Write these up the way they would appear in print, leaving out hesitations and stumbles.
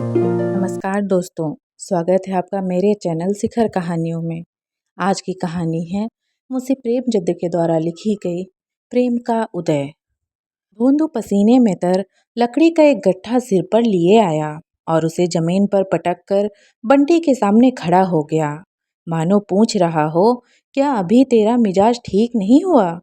नमस्कार दोस्तों, स्वागत है आपका मेरे चैनल शिखर कहानियों में। आज की कहानी है मुंशी प्रेमचंद के द्वारा लिखी गई प्रेम का उदय। भोंदू पसीने में तर लकड़ी का एक गट्ठा सिर पर लिए आया और उसे जमीन पर पटक कर बंटी के सामने खड़ा हो गया, मानो पूछ रहा हो, क्या अभी तेरा मिजाज ठीक नहीं हुआ?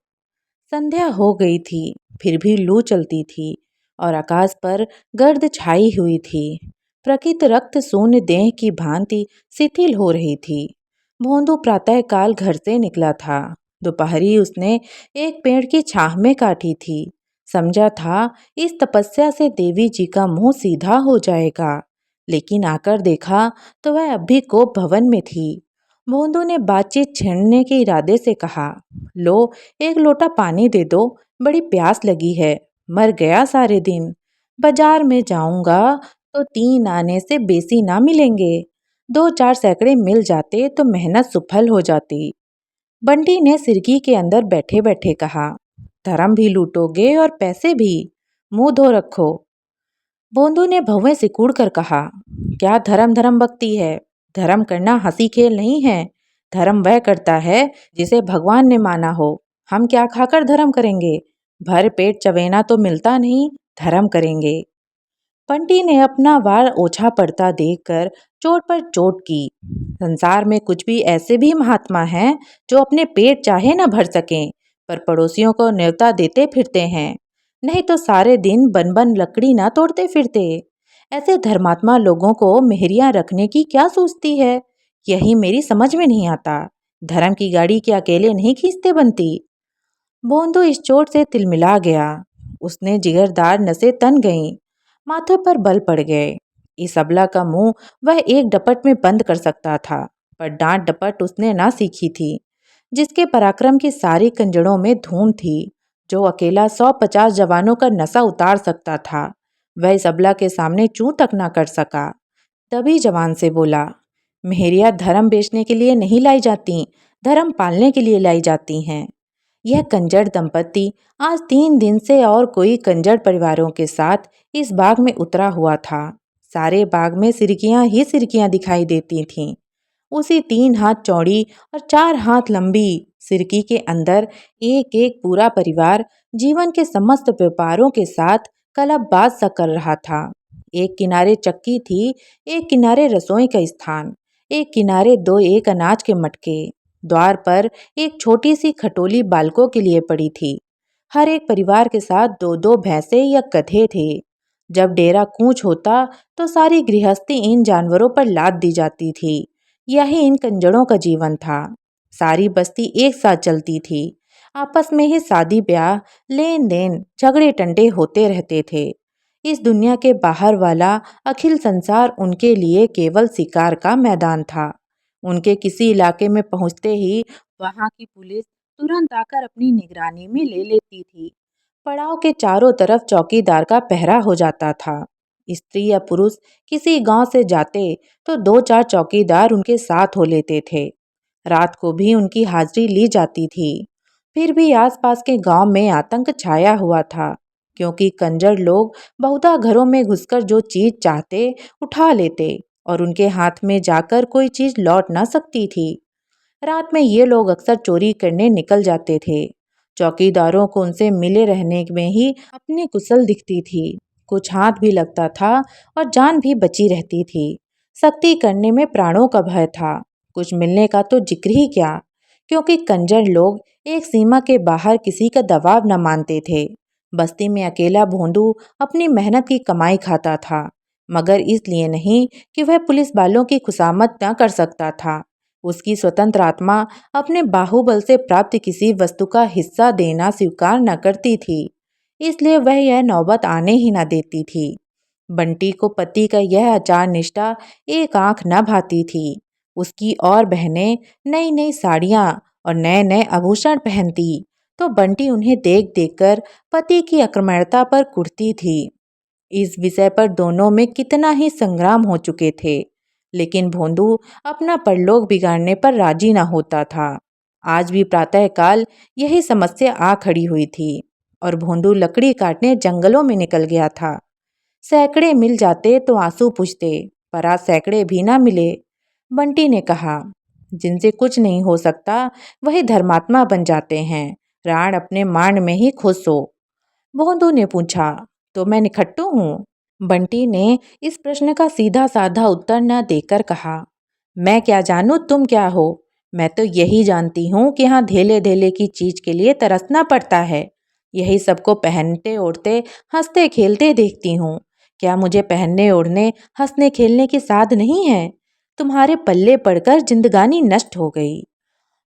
संध्या हो गई थी, फिर भी लू चलती थी और आकाश पर गर्द छाई हुई थी। प्रकृति रक्त शून्य देह की भांति शिथिल हो रही थी। भोंदू प्रातःकाल घर से निकला था। दोपहरी उसने एक पेड़ की छाह में काटी थी। समझा था इस तपस्या से देवी जी का मुंह सीधा हो जाएगा, लेकिन आकर देखा तो वह अब भी कोप भवन में थी। भोंदू ने बातचीत छेड़ने के इरादे से कहा, लो एक लोटा पानी दे दो, बड़ी प्यास लगी है, मर गया सारे दिन। बाजार में जाऊंगा तो 3 आने से बेसी ना मिलेंगे, 2-4 सैकड़े मिल जाते तो मेहनत सुफल हो जाती। बंटी ने सिरकी के अंदर बैठे बैठे कहा, धर्म भी लूटोगे और पैसे भी, मुंह धो रखो। भोंदू ने भवें सिकुड़ कर कहा, क्या धर्म धर्म बकती है? धर्म करना हंसी खेल नहीं है। धर्म वह करता है जिसे भगवान ने माना हो। हम क्या खाकर धर्म करेंगे? भर पेट चवेना तो मिलता नहीं, धर्म करेंगे। पंटी ने अपना वार ओछा पड़ता देखकर चोट पर चोट की। संसार में कुछ भी ऐसे भी महात्मा हैं जो अपने पेट चाहे न भर सकें, पर पड़ोसियों को न्योता देते फिरते हैं। नहीं तो सारे दिन बन बन लकड़ी ना तोड़ते फिरते। ऐसे धर्मात्मा लोगों को मेहरियां रखने की क्या सोचती है, यही मेरी समझ में नहीं आता। धर्म की गाड़ी के अकेले नहीं खींचते बनती। भोंदू इस चोट से तिलमिला गया। उसने जिगरदार नसें तन गईं, माथे पर बल पड़ गए। इस अबला का मुंह वह एक डपट में बंद कर सकता था, पर डांट डपट उसने ना सीखी थी। जिसके पराक्रम की सारी कंजड़ों में धूम थी, जो अकेला 150 जवानों का नशा उतार सकता था, वह इस अबला के सामने चूं तक ना कर सका। तभी जवान से बोला, मेहरिया धर्म बेचने के लिए नहीं लाई जाती, धर्म पालने के लिए लाई जाती हैं। यह कंजर दंपति आज 3 दिन से और कोई कंजर परिवारों के साथ इस बाग में उतरा हुआ था। सारे बाग में सिरकियां ही सिरकियां दिखाई देती थीं। उसी 3 हाथ चौड़ी और 4 हाथ लंबी सिरकी के अंदर एक एक पूरा परिवार जीवन के समस्त व्यापारों के साथ कलबबाज सा कर रहा था। एक किनारे चक्की थी, एक किनारे रसोई का स्थान, एक किनारे 2 एक अनाज के मटके। द्वार पर एक छोटी सी खटोली बालकों के लिए पड़ी थी। हर एक परिवार के साथ 2-2 भैंसे या गधे थे। जब डेरा कूच होता तो सारी गृहस्थी इन जानवरों पर लाद दी जाती थी। यही इन कंजड़ों का जीवन था। सारी बस्ती एक साथ चलती थी। आपस में ही शादी ब्याह, लेन देन, झगड़े टंटे होते रहते थे। इस दुनिया के बाहर वाला अखिल संसार उनके लिए केवल शिकार का मैदान था। उनके किसी इलाके में पहुंचते ही वहां की पुलिस तुरंत आकर अपनी निगरानी में ले लेती थी। पड़ाव के चारों तरफ चौकीदार का पहरा हो जाता था। स्त्री या पुरुष किसी गांव से जाते तो 2-4 चौकीदार उनके साथ हो लेते थे। रात को भी उनकी हाजिरी ली जाती थी। फिर भी आसपास के गांव में आतंक छाया हुआ था, क्योंकि कंजर लोग बहुधा घरों में घुसकर जो चीज चाहते उठा लेते और उनके हाथ में जाकर कोई चीज लौट ना सकती थी। रात में ये लोग अक्सर चोरी करने निकल जाते थे। चौकीदारों को उनसे मिले रहने में ही अपनी कुशल दिखती थी। कुछ हाथ भी लगता था और जान भी बची रहती थी। सख्ती करने में प्राणों का भय था, कुछ मिलने का तो जिक्र ही क्या, क्योंकि कंजर लोग एक सीमा के बाहर किसी का दबाव न मानते थे। बस्ती में अकेला भोंदू अपनी मेहनत की कमाई खाता था, मगर इसलिए नहीं कि वह पुलिस वालों की खुशामद न कर सकता था। उसकी स्वतंत्र आत्मा अपने बाहुबल से प्राप्त किसी वस्तु का हिस्सा देना स्वीकार न करती थी, इसलिए वह यह नौबत आने ही न देती थी। बंटी को पति का यह आचार निष्ठा एक आंख न भाती थी। उसकी और बहनें नई नई साड़ियाँ और नए नए आभूषण पहनती तो बंटी उन्हें देख देखकर पति की अक्रमणता पर कुढ़ती थी। इस विषय पर दोनों में कितना ही संग्राम हो चुके थे, लेकिन भोंदू अपना परलोक बिगाड़ने पर राजी न होता था। आज भी प्रातःकाल यही समस्या आ खड़ी हुई थी और भोंदू लकड़ी काटने जंगलों में निकल गया था। सैकड़े मिल जाते तो आंसू पूछते, पर आज सैकड़े भी ना मिले। बंटी ने कहा, जिनसे कुछ नहीं हो सकता वही धर्मात्मा बन जाते हैं। प्राण अपने मांड में ही खुश हो। भोंदू ने पूछा, तो मैं निखट्टू हूँ? बंटी ने इस प्रश्न का सीधा साधा उत्तर न देकर कहा, मैं क्या जानूं तुम क्या हो। मैं तो यही जानती हूँ कि हाँ, धेले धेले की चीज के लिए तरसना पड़ता है। यही सबको पहनते ओढ़ते हंसते खेलते देखती हूँ। क्या मुझे पहनने ओढ़ने हंसने खेलने की साध नहीं है? तुम्हारे पल्ले पड़कर जिंदगानी नष्ट हो गई।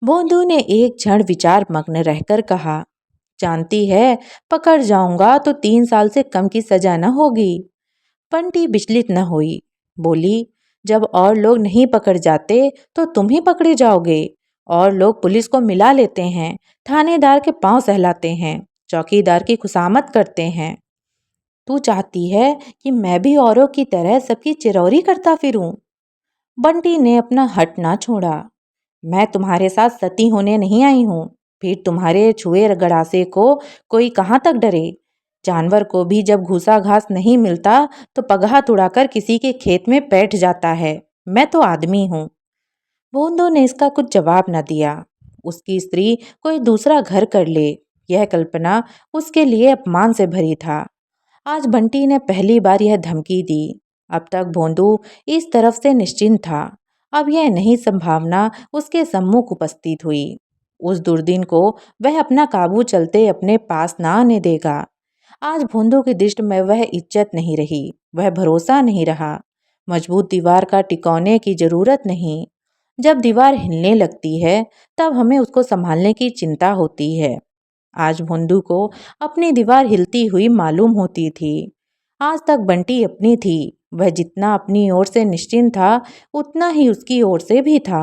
भोंदू ने एक क्षण विचार मग्न रहकर कहा, जानती है, पकड़ जाऊंगा तो 3 साल से कम की सजा न होगी। बंटी विचलित न हुई, बोली, जब और लोग नहीं पकड़ जाते तो तुम ही पकड़े जाओगे। और लोग पुलिस को मिला लेते हैं, थानेदार के पांव सहलाते हैं, चौकीदार की खुशामद करते हैं। तू चाहती है कि मैं भी औरों की तरह सबकी चिरौरी करता फिरूं? बंटी ने अपना हट ना छोड़ा। मैं तुम्हारे साथ सती होने नहीं आई हूँ। फिर तुम्हारे छुए गड़ासे को कोई कहाँ तक डरे। जानवर को भी जब घूसा घास नहीं मिलता तो पगहा तुड़ाकर किसी के खेत में बैठ जाता है। मैं तो आदमी हूँ। भोंदू ने इसका कुछ जवाब न दिया। उसकी स्त्री कोई दूसरा घर कर ले, यह कल्पना उसके लिए अपमान से भरी था। आज बंटी ने पहली बार यह धमकी दी। अब तक भोंदू इस तरफ से निश्चिंत था। अब यह नई संभावना उसके सम्मुख उपस्थित हुई। उस दुर्दिन को वह अपना काबू चलते अपने पास ना आने देगा। आज भोंदू की दृष्टि में वह इज्जत नहीं रही, वह भरोसा नहीं रहा। मजबूत दीवार का टिकौने की जरूरत नहीं। जब दीवार हिलने लगती है तब हमें उसको संभालने की चिंता होती है। आज भोंदू को अपनी दीवार हिलती हुई मालूम होती थी। आज तक बंटी अपनी थी। वह जितना अपनी ओर से निश्चिंत था उतना ही उसकी ओर से भी था।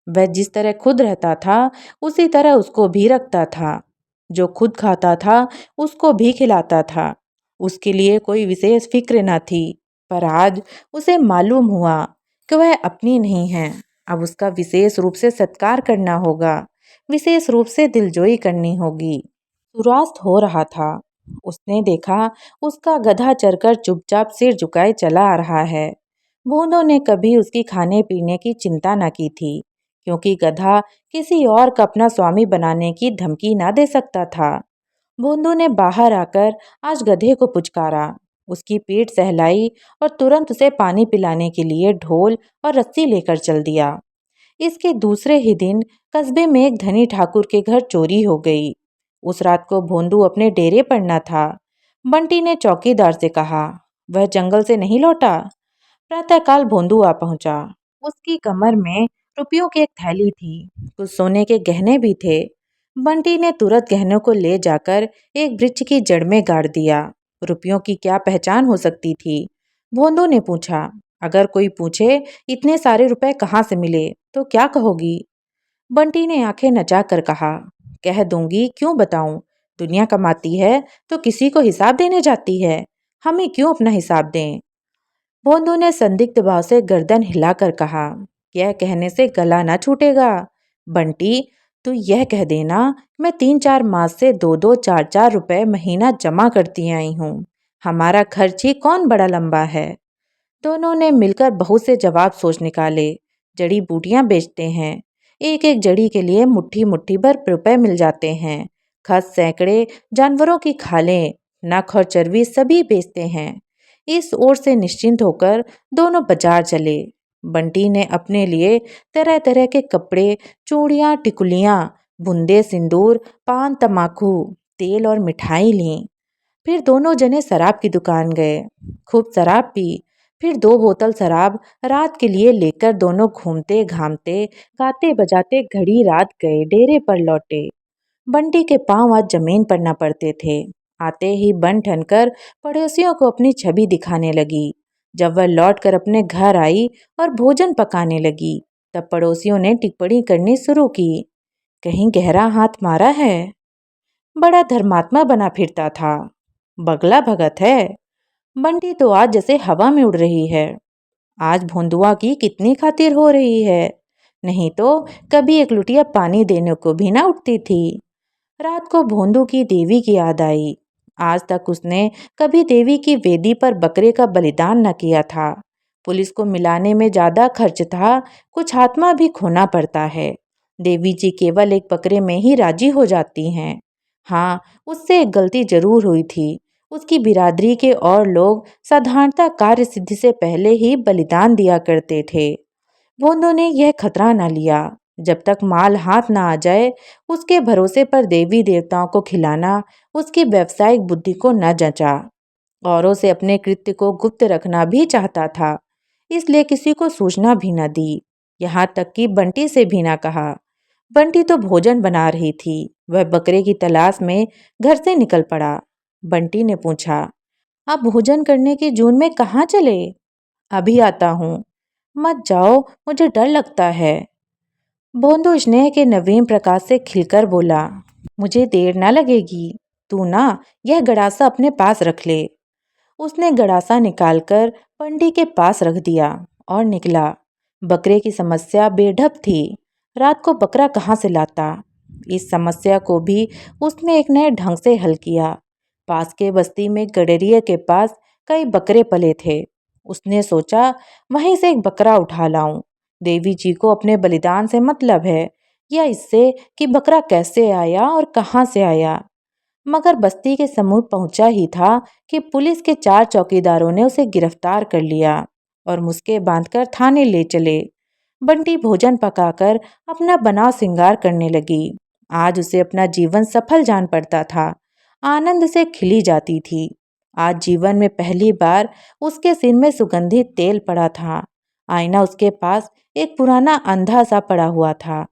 वह जिस तरह खुद रहता था उसी तरह उसको भी रखता था। जो खुद खाता था उसको भी खिलाता था। उसके लिए कोई विशेष फिक्र न थी। पर आज उसे मालूम हुआ कि वह अपनी नहीं है। अब उसका विशेष रूप से सत्कार करना होगा, विशेष रूप से दिलजोई करनी होगी। सूर्यास्त हो रहा था। उसने देखा उसका गधा चरकर चुपचाप सिर झुकाए चला आ रहा है। भूंदों ने कभी उसकी खाने पीने की चिंता न की थी, क्योंकि गधा किसी और का अपना स्वामी बनाने की धमकी ना दे सकता था। भूंदों ने बाहर आकर आज गधे को पुचकारा, उसकी पीठ सहलाई और तुरंत उसे पानी पिलाने के लिए ढोल और रस्सी लेकर चल दिया। इसके दूसरे ही दिन कस्बे में एक धनी ठाकुर के घर चोरी हो गई। उस रात को भोंदू अपने डेरे पर न था। बंटी ने चौकीदार से कहा, वह जंगल से नहीं लौटा। प्रातःकाल भोंदू आ पहुंचा। उसकी कमर में रुपयों की एक थैली थी, कुछ सोने के गहने भी थे। बंटी ने तुरंत गहनों को ले जाकर एक वृक्ष की जड़ में गाड़ दिया। रुपयों की क्या पहचान हो सकती थी? भोंदू ने पूछा, अगर कोई पूछे इतने सारे रुपए कहाँ से मिले तो क्या कहोगी? बंटी ने आंखें नचाकर कहा, कह दूंगी, क्यों बताऊं। दुनिया कमाती है तो किसी को हिसाब देने जाती है, हमें क्यों अपना हिसाब दें। भोंदू ने संदिग्ध भाव से गर्दन हिलाकर कहा, यह कहने से गला ना छूटेगा। बंटी, तू यह कह देना, मैं 3-4 मास से 2-2 4-4 रुपए महीना जमा करती आई हूँ। हमारा खर्च ही कौन बड़ा लंबा है। दोनों ने मिलकर बहुत से जवाब सोच निकाले। जड़ी बूटियां बेचते हैं, एक एक जड़ी के लिए मुट्ठी मुट्ठी भर रुपए मिल जाते हैं। खस सैकड़े, जानवरों की खालें, नख और चर्बी सभी बेचते हैं। इस ओर से निश्चिंत होकर दोनों बाजार चले। बंटी ने अपने लिए तरह तरह के कपड़े, चूड़ियाँ, टिकुलियाँ, बुंदे, सिंदूर, पान, तमाकू, तेल और मिठाई ली। फिर दोनों जने शराब की दुकान गए, खूब शराब पी। फिर 2 बोतल शराब रात के लिए लेकर दोनों घूमते घामते गाते बजाते घड़ी रात गए डेरे पर लौटे। बंटी के पांव आज जमीन पर न पड़ते थे। आते ही बन ठनकर पड़ोसियों को अपनी छवि दिखाने लगी। जब वह लौटकर अपने घर आई और भोजन पकाने लगी तब पड़ोसियों ने टिप्पणी करनी शुरू की, कहीं गहरा हाथ मारा है। बड़ा धर्मात्मा बना फिरता था, बगला भगत है। बंटी तो आज जैसे हवा में उड़ रही है। आज भोंदुआ की कितनी खातिर हो रही है, नहीं तो कभी एक लुटिया पानी देने को भी ना उठती थी। रात को भोंदू की देवी की याद आई। आज तक उसने कभी देवी की वेदी पर बकरे का बलिदान न किया था। पुलिस को मिलाने में ज्यादा खर्च था, कुछ आत्मा भी खोना पड़ता है। देवी जी केवल एक बकरे में ही राजी हो जाती हैं। हाँ, उससे एक गलती जरूर हुई थी। उसकी बिरादरी के और लोग साधारणतः कार्य सिद्धि से पहले ही बलिदान दिया करते थे। भोंदू ने यह खतरा न लिया। जब तक माल हाथ न आ जाए, उसके भरोसे पर देवी देवताओं को खिलाना उसकी व्यावसायिक बुद्धि को न जचा। औरों से अपने कृत्य को गुप्त रखना भी चाहता था, इसलिए किसी को सूचना भी न दी। यहाँ तक कि बंटी से भी न कहा। बंटी तो भोजन बना रही थी, वह बकरे की तलाश में घर से निकल पड़ा। बंटी ने पूछा, आप भोजन करने के जून में कहाँ चले? अभी आता हूँ। मत जाओ, मुझे डर लगता है। भोंदू स्नेह के नवीन प्रकाश से खिलकर बोला, मुझे देर ना लगेगी। तू ना यह गड़ासा अपने पास रख ले। उसने गड़ासा निकालकर पंडी के पास रख दिया और निकला। बकरे की समस्या बेढप थी। रात को बकरा कहाँ से लाता? इस समस्या को भी उसने एक नए ढंग से हल किया। पास के बस्ती में गडरिया के पास कई बकरे पले थे। उसने सोचा वहीं से एक बकरा उठा लाऊं। देवी जी को अपने बलिदान से मतलब है, या इससे कि बकरा कैसे आया और कहाँ से आया। मगर बस्ती के समीप पहुंचा ही था कि पुलिस के 4 चौकीदारों ने उसे गिरफ्तार कर लिया और मुस्के बांधकर थाने ले चले। बंटी भोजन पकाकर अपना बनाव श्रृंगार करने लगी। आज उसे अपना जीवन सफल जान पड़ता था। आनंद से खिली जाती थी। आज जीवन में पहली बार उसके सिर में सुगंधित तेल पड़ा था। आईना उसके पास एक पुराना अंधा सा पड़ा हुआ था।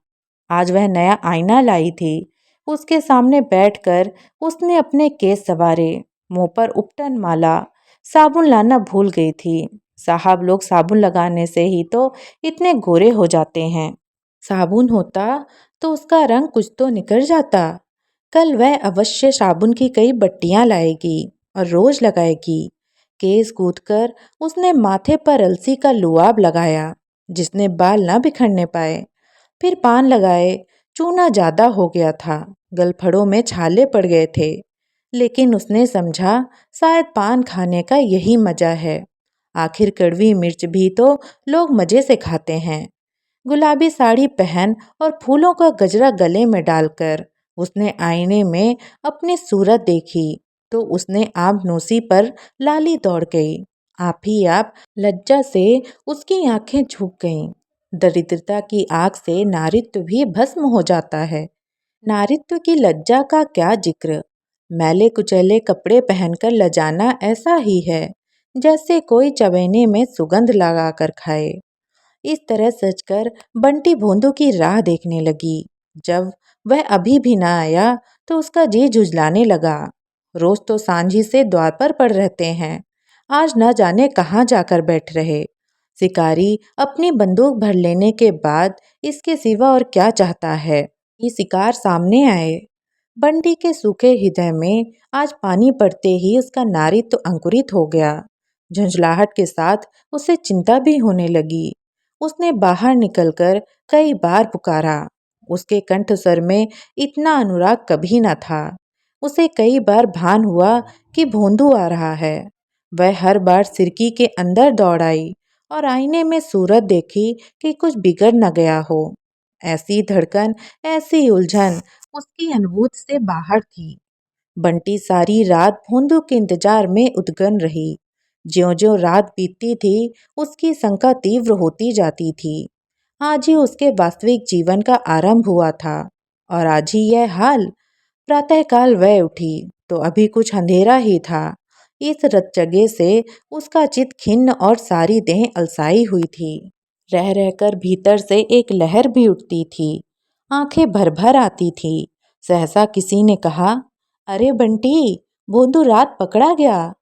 आज वह नया आईना लाई थी। उसके सामने बैठकर उसने अपने केस संवारे, मुंह पर उपटन माला, साबुन लाना भूल गई थी। साहब लोग साबुन लगाने से ही तो इतने गोरे हो जाते हैं। साबुन होता तो उसका रंग कुछ तो निकल जाता। कल वह अवश्य साबुन की कई बट्टियां लाएगी और रोज लगाएगी। केस कूदकर उसने माथे पर अलसी का लुआब लगाया, जिसने बाल न बिखरने पाए। फिर पान लगाए। चूना ज्यादा हो गया था, गलफड़ों में छाले पड़ गए थे। लेकिन उसने समझा शायद पान खाने का यही मजा है। आखिर कड़वी मिर्च भी तो लोग मजे से खाते हैं। गुलाबी साड़ी पहन और फूलों का गजरा गले में डालकर उसने आईने में अपनी सूरत देखी तो उसने आबनोसी पर लाली दौड़ गई। आप ही आप लज्जा से उसकी आंखें झुक गईं। दरिद्रता की आग से नारित्व भी भस्म हो जाता है। नारित्व की लज्जा का क्या जिक्र। मैले कुचैले कपड़े पहनकर लजाना ऐसा ही है जैसे कोई चबेने में सुगंध लगाकर खाए। इस तरह सचकर बंटी भोंदू की राह देखने लगी। जब वह अभी भी न आया तो उसका जी झुंझलाने लगा। रोज तो सांझी से द्वार पर पड़ रहते हैं, आज न जाने कहाँ जाकर बैठ रहे। शिकारी अपनी बंदूक भर लेने के बाद इसके सिवा और क्या चाहता है कि शिकार सामने आए। बंटी के सूखे हृदय में आज पानी पड़ते ही उसका नारित्व अंकुरित हो गया। झुंझलाहट के साथ उसे चिंता भी होने लगी। उसने बाहर निकलकर कई बार पुकारा। उसके कंठ स्वर में इतना अनुराग कभी न था। उसे कई बार भान हुआ कि भोंदू आ रहा है। वह हर बार सिरकी के अंदर दौड़ आई और आईने में सूरत देखी कि कुछ बिगड़ न गया हो। ऐसी धड़कन, ऐसी उलझन उसकी अनुभूति से बाहर थी। बंटी सारी रात भोंदू के इंतजार में उद्गन रही। ज्यों-ज्यों रात बीतती थी, उसकी शंका तीव्र होती जाती थी। आज ही उसके वास्तविक जीवन का आरंभ हुआ था और आज ही यह हाल। प्रातःकाल वह उठी तो अभी कुछ अंधेरा ही था। इस रतजगे से उसका चित्त खिन्न और सारी देह अलसाई हुई थी। रह रहकर भीतर से एक लहर भी उठती थी। आंखें भर भर आती थी। सहसा किसी ने कहा, अरे बंटी, भोंदू रात पकड़ा गया।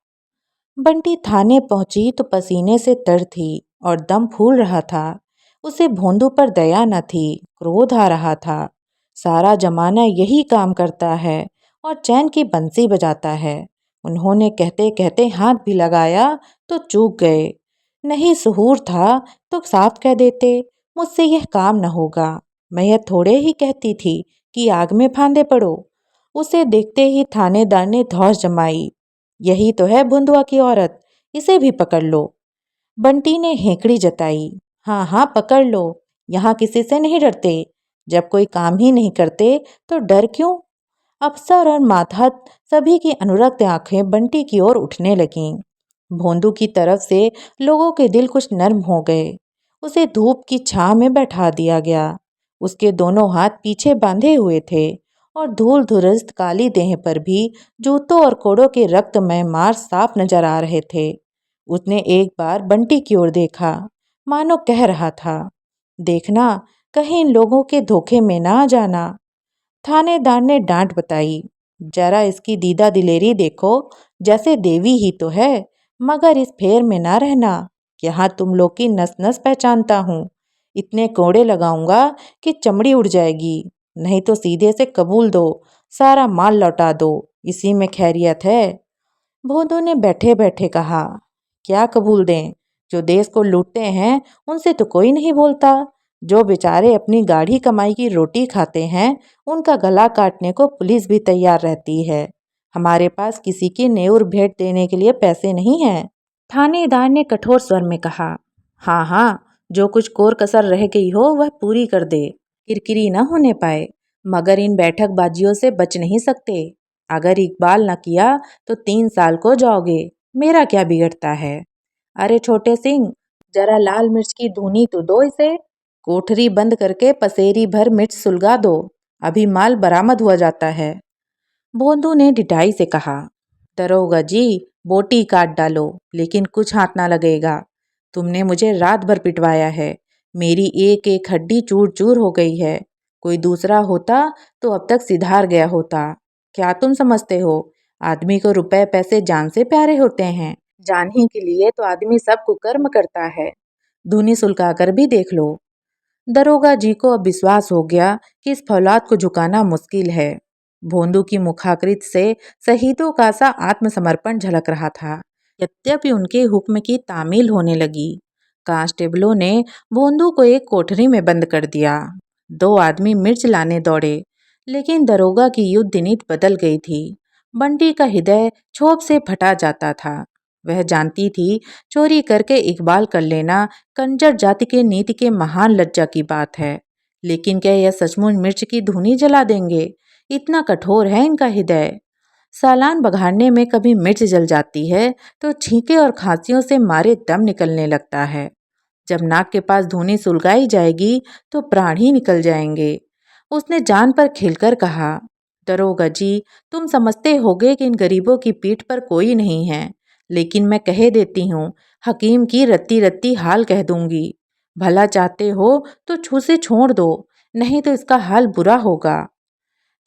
बंटी थाने पहुंची तो पसीने से तर थी और दम फूल रहा था। उसे भोंदू पर दया न थी, क्रोध आ रहा था। सारा जमाना यही काम करता है और चैन की बंसी बजाता है। उन्होंने कहते कहते हाथ भी लगाया तो चूक गए। नहीं सुहूर था तो साफ कह देते, मुझसे यह काम न होगा। मैं यह थोड़े ही कहती थी कि आग में फांदे पड़ो। उसे देखते ही थानेदार ने धौंस जमाई। यही तो है बुंदुआ की औरत, इसे भी पकड़ लो। बंटी ने हेकड़ी जताई। हाँ हाँ पकड़ लो, यहाँ किसी से नहीं डरते। जब कोई काम ही नहीं करते तो डर क्यों। अफसर और मातहत सभी की अनुरक्त आंखें बंटी की ओर उठने लगीं। भोंदू की तरफ से लोगों के दिल कुछ नर्म हो गए। उसे धूप की छांव में बैठा दिया गया। उसके दोनों हाथ पीछे बांधे हुए थे और धूल धुरस्त काली देह पर भी जूतों और कोड़ों के रक्तमय मार साफ नजर आ रहे थे। उसने एक बार बंटी की ओर देखा, मानो कह रहा था, देखना कहीं इन लोगों के धोखे में ना आ जाना। थानेदार ने डांट बताई, जरा इसकी दीदा दिलेरी देखो, जैसे देवी ही तो है, मगर इस फेर में ना रहना। यहाँ तुम लोग की नस नस पहचानता हूँ। इतने कोड़े लगाऊंगा कि चमड़ी उड़ जाएगी। नहीं तो सीधे से कबूल दो, सारा माल लौटा दो, इसी में खैरियत है। भोंदू ने बैठे बैठे कहा, क्या कबूल दें? जो देश को लूटते हैं उनसे तो कोई नहीं बोलता। जो बेचारे अपनी गाढ़ी कमाई की रोटी खाते हैं उनका गला काटने को पुलिस भी तैयार रहती है। हमारे पास किसी की नेउर भेंट देने के लिए पैसे नहीं हैं। थानेदार ने कठोर स्वर में कहा, हाँ हाँ, जो कुछ कोर कसर रह गई हो वह पूरी कर दे। किरकिरी न होने पाए, मगर इन बैठक बाजियों से बच नहीं सकते। अगर इकबाल न किया तो 3 साल को जाओगे, मेरा क्या बिगड़ता है। अरे छोटे सिंह, जरा लाल मिर्च की धुनी तो दो इसे। कोठरी बंद करके पसेरी भर मिर्च सुलगा दो, अभी माल बरामद हुआ जाता है। भोंदू ने ढिठाई से कहा, दरोगा जी, बोटी काट डालो लेकिन कुछ हाथ ना लगेगा। तुमने मुझे रात भर पिटवाया है, मेरी एक एक हड्डी चूर चूर हो गई है। कोई दूसरा होता तो अब तक सिधार गया होता। क्या तुम समझते हो, आदमी को रुपए पैसे जान से प्यारे होते हैं। जान ही के लिए तो आदमी सब कुकर्म करता है। धुनी सुलगा कर भी देख लो। दरोगा जी को अब विश्वास हो गया कि इस फौलाद को झुकाना मुश्किल है। भोंदू की मुखाकृत से शहीदों का सा आत्मसमर्पण झलक रहा था। यद्यपि उनके हुक्म की तामील होने लगी। कांस्टेबलों ने भोंदू को एक कोठरी में बंद कर दिया। 2 आदमी मिर्च लाने दौड़े, लेकिन दरोगा की युद्ध नीति बदल गई थी। बंटी का हृदय क्षोभ से फटा जाता था। वह जानती थी चोरी करके इकबाल कर लेना कंजर जाति के नीति के महान लज्जा की बात है। लेकिन क्या यह सचमुच मिर्च की धुनी जला देंगे? इतना कठोर है इनका हृदय। सालान बघाड़ने में कभी मिर्च जल जाती है तो छींके और खांसियों से मारे दम निकलने लगता है। जब नाक के पास धुनी सुलगाई जाएगी तो प्राण ही निकल जाएंगे। उसने जान पर खिलकर कहा, दरोगा जी, तुम समझते होगे कि इन गरीबों की पीठ पर कोई नहीं है, लेकिन मैं कह देती हूँ, हकीम की रत्ती रत्ती हाल कह दूंगी। भला चाहते हो तो छू से छोड़ दो, नहीं तो इसका हाल बुरा होगा।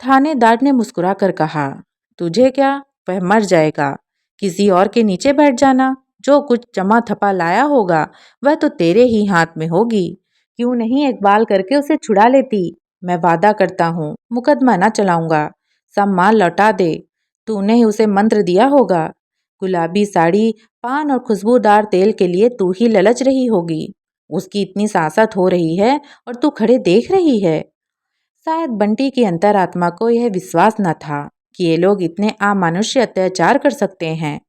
थानेदार ने मुस्कुरा कर कहा, तुझे क्या, वह मर जाएगा। किसी और के नीचे बैठ जाना। जो कुछ जमा थपा लाया होगा वह तो तेरे ही हाथ में होगी। क्यों नहीं इकबाल करके उसे छुड़ा लेती। मैं वादा करता हूँ मुकदमा ना चलाऊंगा। सब माल लौटा दे। तूने ही उसे मंत्र दिया होगा। गुलाबी साड़ी, पान और खुशबूदार तेल के लिए तू ही ललच रही होगी। उसकी इतनी सासत हो रही है और तू खड़े देख रही है। शायद बंटी की अंतरात्मा को यह विश्वास न था कि ये लोग इतने अमानुष्य अत्याचार कर सकते हैं।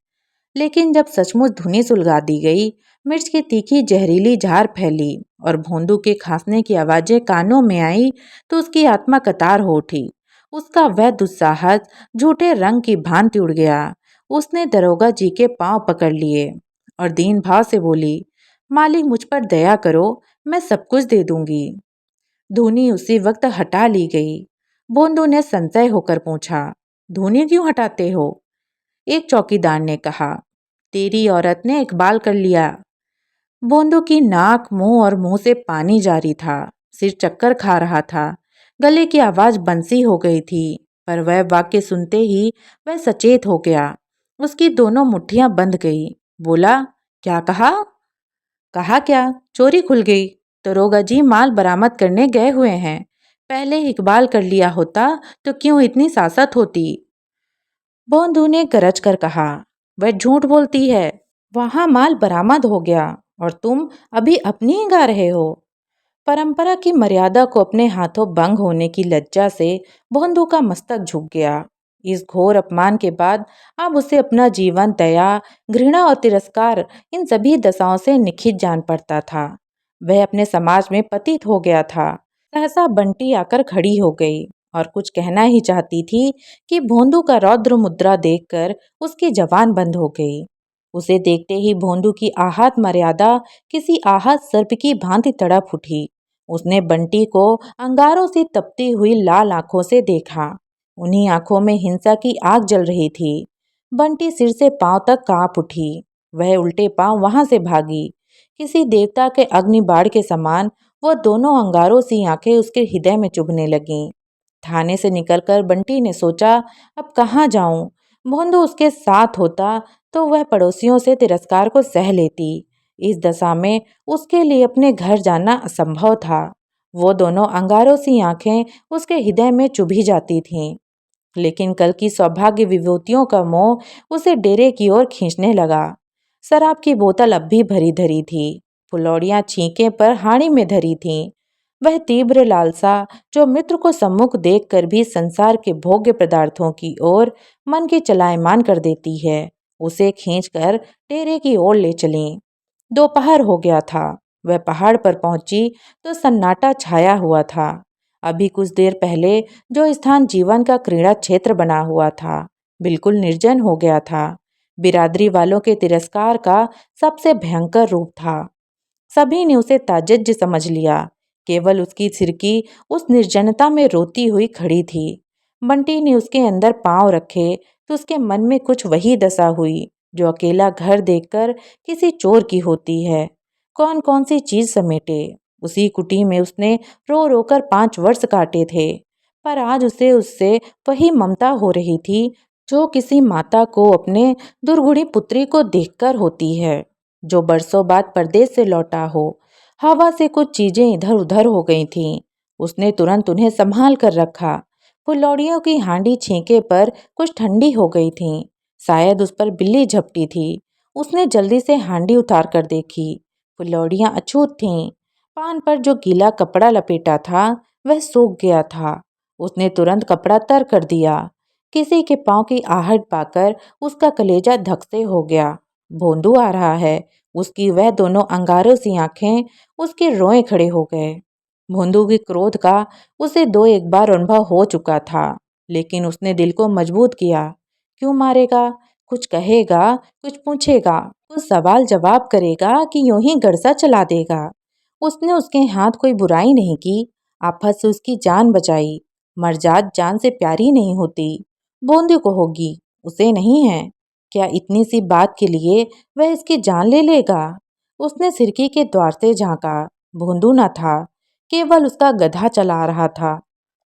लेकिन जब सचमुच धुनी सुलगा दी गई, मिर्च की तीखी जहरीली झार फैली और भोंदू के खांसने की आवाजें कानों में आई, तो उसकी आत्मा कतार हो उठी। उसका वह दुस्साहस झूठे रंग की भांति उड़ गया। उसने दरोगा जी के पांव पकड़ लिए और दीन भाव से बोली, मालिक मुझ पर दया करो, मैं सब कुछ दे दूंगी। धुनी उसी वक्त हटा ली गई। भोंदू ने संशय होकर पूछा, धुनी क्यों हटाते हो? एक चौकीदार ने कहा, तेरी औरत ने इकबाल कर लिया। भोंदू की नाक, मुंह और मुंह से पानी जारी था। सिर चक्कर खा रहा था। गले की आवाज बंसी हो गई थी। पर वह वाक्य सुनते ही वह सचेत हो गया। उसकी दोनों मुट्ठियां बंध गई। बोला, क्या कहा? कहा क्या, चोरी खुल गई। दरोगा जी माल बरामद करने गए हुए हैं। पहले इकबाल कर लिया होता तो क्यों इतनी सासत होती। भोंदू ने गरज कर कहा, वह झूठ बोलती है। वहां माल बरामद हो गया और तुम अभी अपनी ही गा रहे हो। परंपरा की मर्यादा को अपने हाथों भंग होने की लज्जा से भोंदू का मस्तक झुक गया। इस घोर अपमान के बाद अब उसे अपना जीवन दया, घृणा और तिरस्कार, इन सभी दशाओं से निखित जान पड़ता था। वह अपने समाज में पतित हो गया था। सहसा बंटी आकर खड़ी हो गई और कुछ कहना ही चाहती थी कि भोंदू का रौद्र मुद्रा देखकर उसकी जबान बंद हो गई। उसे देखते ही भोंदू की आहत मर्यादा किसी आहत सर्प की भांति तड़प उठी। उसने बंटी को अंगारों से तपती हुई लाल आंखों से देखा। उन्हीं आंखों में हिंसा की आग जल रही थी। बंटी सिर से पांव तक कांप उठी। वह उल्टे पांव वहां से भागी। किसी देवता के अग्निबाण के समान वह दोनों अंगारों सी आंखें उसके हृदय में चुभने लगीं। थाने से निकलकर बंटी ने सोचा, अब कहाँ जाऊं। भोंदू उसके साथ होता तो वह पड़ोसियों से तिरस्कार को सह लेती। इस दशा में उसके लिए अपने घर जाना असंभव था। वो दोनों अंगारों सी आंखें उसके हृदय में चुभी जाती थीं। लेकिन कल की सौभाग्य विभूतियों का मोह उसे डेरे की ओर खींचने लगा। शराब की बोतल अब भी भरी धरी थी। फुलौड़ियां छींके पर हाड़ी में धरी थीं। वह तीव्र लालसा जो मित्र को सम्मुख देखकर भी संसार के भोग्य पदार्थों की ओर मन की चलायमान कर देती है, उसे खींचकर डेरे की ओर ले चली। दोपहर हो गया था। वह पहाड़ पर पहुंची तो सन्नाटा छाया हुआ था। अभी कुछ देर पहले जो स्थान जीवन का क्रीड़ा क्षेत्र बना हुआ था, बिल्कुल निर्जन हो गया था। बिरादरी वालों के तिरस्कार का सबसे भयंकर रूप था। सभी ने उसे ताज्जुब समझ लिया। केवल उसकी सिरकी उस निर्जनता में रोती हुई खड़ी थी। बंटी ने उसके अंदर पांव रखे तो उसके मन में कुछ वही दशा हुई जो अकेला घर देखकर किसी चोर की होती है। कौन कौन सी चीज समेटे। उसी कुटी में उसने रो रो कर 5 वर्ष काटे थे, पर आज उसे उससे वही ममता हो रही थी जो किसी माता को अपने दुर्गुणी पुत्री को देखकर होती है, जो बरसों बाद परदेश से लौटा हो। हवा से कुछ चीजें इधर उधर हो गई थीं। उसने तुरंत उन्हें संभाल कर रखा। फुलौड़ियों की हांडी छींके पर कुछ ठंडी हो गई थीं। शायद उस पर बिल्ली झपटी थी। उसने जल्दी से हांडी उतार कर देखी। फुलौड़ियां अछूत थीं। पान पर जो गीला कपड़ा लपेटा था वह सूख गया था। उसने तुरंत कपड़ा तर कर दिया। किसी के पांव की आहट पाकर उसका कलेजा धक से हो गया। भोंदू आ रहा है। उसकी वह दोनों अंगारों सी आंखें, उसके रोए खड़े हो गए। भोंदू के क्रोध का उसे दो एक बार अनुभव हो चुका था, लेकिन उसने दिल को मजबूत किया। क्यों मारेगा? कुछ कहेगा, कुछ पूछेगा, कुछ सवाल जवाब करेगा कि यूं ही गरसा चला देगा। उसने उसके हाथ कोई बुराई नहीं की, आफत से उसकी जान बचाई। मरजात जान से प्यारी नहीं होती। भोंदू को होगी, उसे नहीं है। क्या इतनी सी बात के लिए वह इसकी जान ले लेगा? उसने खिड़की के द्वार से झांका। भोंदू न था, केवल उसका गधा चला रहा था।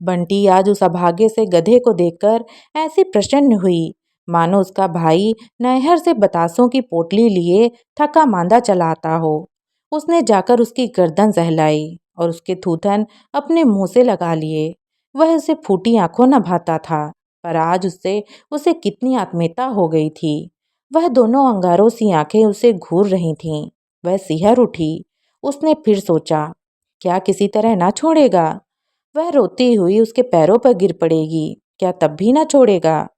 बंटी आज उस अभागे से गधे को देखकर ऐसी प्रसन्न हुई मानो उसका भाई नहर से बतासों की पोटली लिए थका मांदा चला आता हो। उसने जाकर उसकी गर्दन सहलाई और उसके थूथन अपने मुंह से लगा लिए। वह उसे फूटी आंखों न भाता था, पर आज उससे उसे कितनी आत्मीयता हो गई थी। वह दोनों अंगारों सी आंखें उसे घूर रही थीं। वह सिहर उठी। उसने फिर सोचा, क्या किसी तरह ना छोड़ेगा? वह रोती हुई उसके पैरों पर गिर पड़ेगी, क्या तब भी ना छोड़ेगा?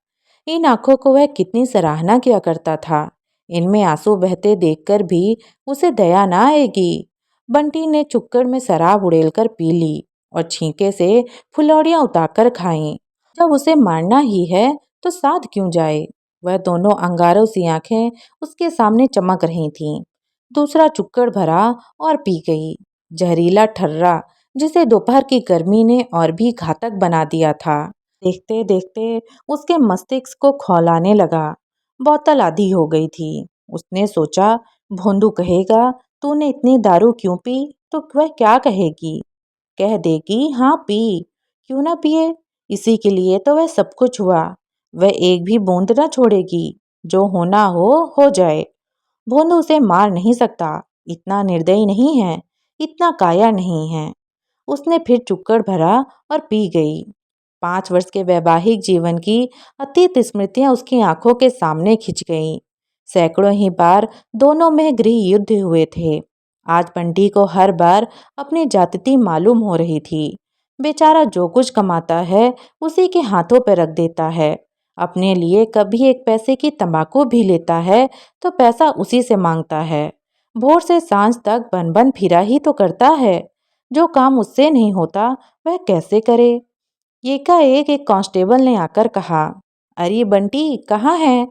इन आंखों को वह कितनी सराहना किया करता था। इनमें आंसू बहते देखकर भी उसे दया ना आएगी। बंटी ने चुक्कड़ में शराब उड़ेलकर पी ली और छींके से फुलौड़ियां उतारकर खाईं। जब उसे मारना ही है तो साथ क्यों जाए? वह दोनों अंगारों सी आंखें उसके सामने चमक रही थीं। दूसरा चुक्कड़ भरा और पी गई। जहरीला ठर्रा जिसे दोपहर की गर्मी ने और भी घातक बना दिया था, देखते देखते उसके मस्तिष्क को खौलाने लगा। बोतल आधी हो गई थी। उसने सोचा, भोंदू कहेगा तूने इतनी दारू क्यों पी, तो वह क्या कहेगी? कह देगी हाँ पी, क्यों ना पिए, इसी के लिए तो वह सब कुछ हुआ। वह एक भी बूंद ना छोड़ेगी। जो होना हो जाए। भोंदू उसे मार नहीं सकता, इतना निर्दयी नहीं है, इतना काया नहीं है। उसने फिर चुक्कड़ भरा और पी गई। 5 वर्ष के वैवाहिक जीवन की अतीत स्मृतियां उसकी आंखों के सामने खिंच गईं। सैकड़ों ही बार दोनों में गृह युद्ध हुए थे। आज बंटी को हर बार अपनी जाति मालूम हो रही थी। बेचारा जो कुछ कमाता है उसी के हाथों पर रख देता है। अपने लिए कभी एक पैसे की तंबाकू भी लेता है तो पैसा उसी से मांगता है। भोर से सांझ तक बन बन फिरा ही तो करता है। जो काम उससे नहीं होता वह कैसे करे। एकाएक एक कांस्टेबल ने आकर कहा, अरे बंटी कहाँ है?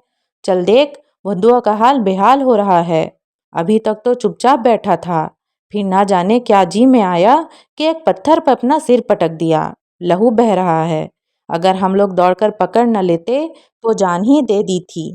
चल देख, बुद्धुआ का हाल बेहाल हो रहा है। अभी तक तो चुपचाप बैठा था, फिर ना जाने क्या जी में आया कि एक पत्थर पर अपना सिर पटक दिया। लहू बह रहा है। अगर हम लोग दौड़कर पकड़ न लेते तो जान ही दे दी थी।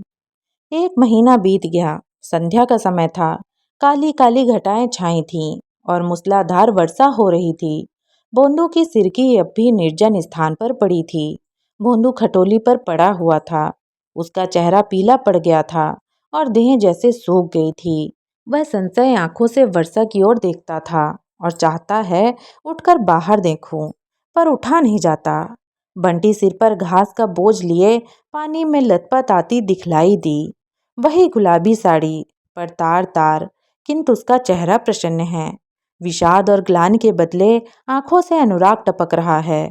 एक महीना बीत गया। संध्या का समय था। काली काली घटाएं छाई थीं और मूसलाधार वर्षा हो रही थी। भोंदू की सिरकी अब भी निर्जन स्थान पर पड़ी थी। भोंदू खटोली पर पड़ा हुआ था। उसका चेहरा पीला पड़ गया था और देह जैसे सूख गई थी। वह संशय आंखों से वर्षा की ओर देखता था और चाहता है उठकर बाहर देखूं, पर उठा नहीं जाता। बंटी सिर पर घास का बोझ लिए पानी में लथपथ आती दिखलाई दी। वही गुलाबी साड़ी पर तार तार, किंतु उसका चेहरा प्रसन्न है। विषाद और ग्लानि के बदले आंखों से अनुराग टपक रहा है।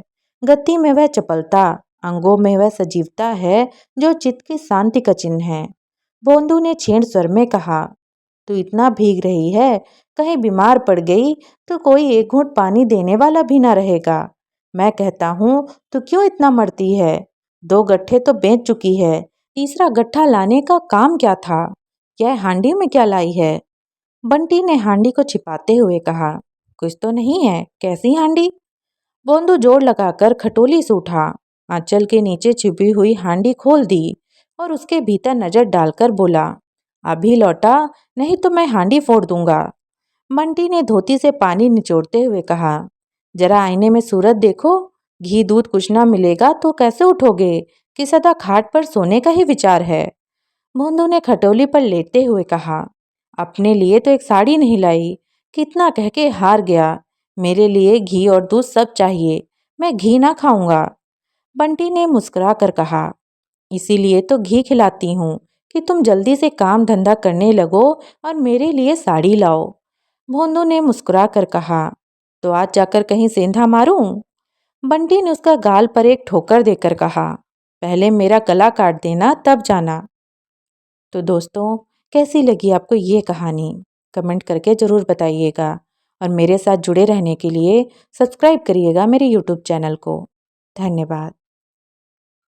गति में वह चपलता, अंगों में वह सजीवता है जो चित्त की शांति का चिन्ह है। भोंदू ने क्षीण स्वर में कहा, तू इतना भीग रही है, कहीं बीमार पड़ गई तो कोई एक घूंट पानी देने वाला भी ना रहेगा। मैं कहता हूँ तू क्यों इतना मरती है? 2 गट्ठे तो बेच चुकी है, तीसरा गट्ठा लाने का काम क्या था? यह हांडी में क्या लाई है? बंटी ने हांडी को छिपाते हुए कहा, कुछ तो नहीं है, कैसी हांडी? बोंदू जोर लगाकर खटोली से उठा, आंचल के नीचे छिपी हुई हांडी खोल दी और उसके भीतर नजर डालकर बोला, अभी लौटा नहीं तो मैं हांडी फोड़ दूंगा। बंटी ने धोती से पानी निचोड़ते हुए कहा, जरा आईने में सूरत देखो, घी दूध कुछ ना मिलेगा तो कैसे उठोगे कि सदा खाट पर सोने का ही विचार है। भोंदू ने खटोली पर लेटते हुए कहा, अपने लिए तो एक साड़ी नहीं लाई, कितना कह के हार गया। मेरे लिए घी और दूध सब चाहिए, मैं घी ना खाऊंगा। बंटी ने मुस्कुरा कर कहा, इसीलिए तो घी खिलाती हूँ कि तुम जल्दी से काम धंधा करने लगो और मेरे लिए साड़ी लाओ। भोंदू ने मुस्कुरा कर कहा, तो आज जाकर कहीं सेंधा मारूं? बंटी ने उसका गाल पर एक ठोकर देकर कहा, पहले मेरा गला काट देना तब जाना। तो दोस्तों, कैसी लगी आपको ये कहानी? कमेंट करके ज़रूर बताइएगा और मेरे साथ जुड़े रहने के लिए सब्सक्राइब करिएगा मेरे यूट्यूब चैनल को। धन्यवाद।